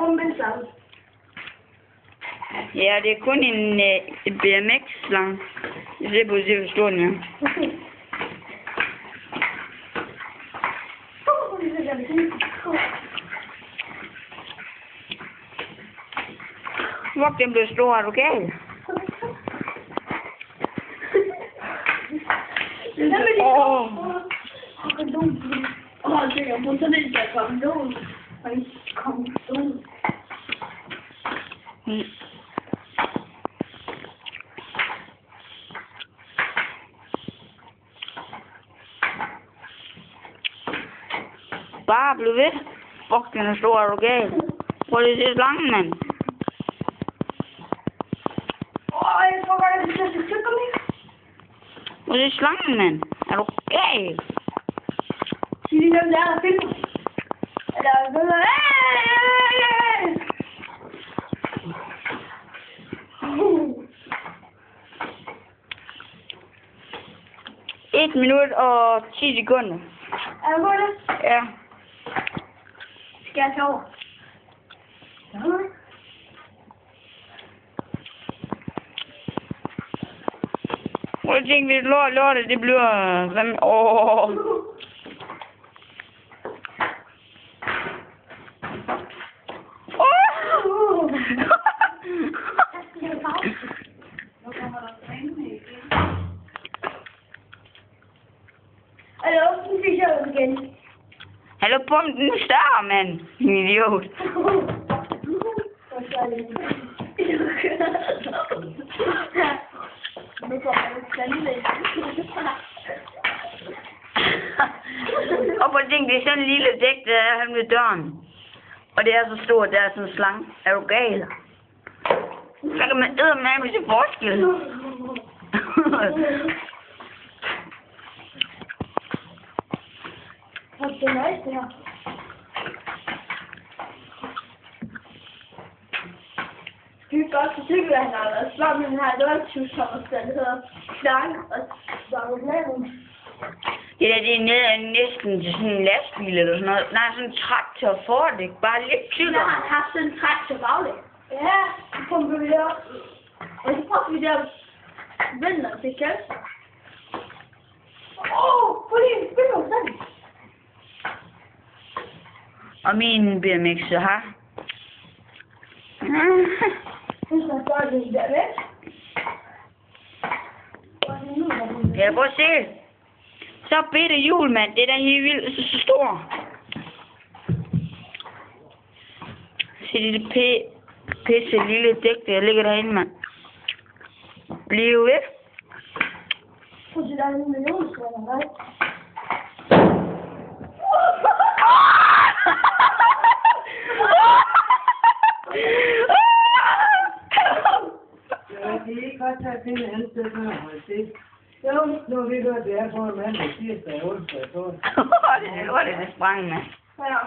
rumpelsang. Ja, det er kun en BMX-slang. Jeg ser på, hvor stor den er. Hvor den blev stor, er du gal? Bare bliv ved. Fuck, den er stor, er du gal? Prøv lige at se slangen, mand. Jeg tror godt, at det skal stykke om ikke. Prøv lige at se slangen, mand. Er du gal? Sig lige dem der, der filmer. Eller ved du, 1 minut og 10 sekunder. Er du på det? Ja. Skal jeg tage over? Ja. Prøv at tænke, hvis lortet, det bliver... Hallo, nu fik jeg det igen. Hallo, pump den større, mand. Idiot. Nu kommer det standlæg. Og prøv at tænke, det er sådan en lille dæk, der er han ved døren. Og det er så stort, der er sådan en slange. Er du gal? Så kan man eddermame se forskel. Det er nice, det her. Det er godt for cykel, at han har været slået med den her lortshustommer, der hedder Slange og Slange. Det der, det er næsten til sådan en lastbil eller sådan noget. Nej, sådan en traktor fordæk. Bare lidt tykkere. Der har han haft sådan en traktor baglæg. Ja, så pumper vi det op. Og så prøver vi det op. Vender til kælder. Prøv lige en spiller sådan. Og min BMX så her. Hvis man gør det der væk. Ja, prøv at se. Så bitte hjul, mand. Det er da helt vildt så stor. Se det pisse lille dæk, der ligger derinde, mand. Bliv ved. Prøv at se, der er en millionskål, nej? Det er ikke godt til at finde et andet sted, når man det. Jo, nu ved du, at det er på en mand, der tirsdag og onsdag. Det sprang, mand. Ja.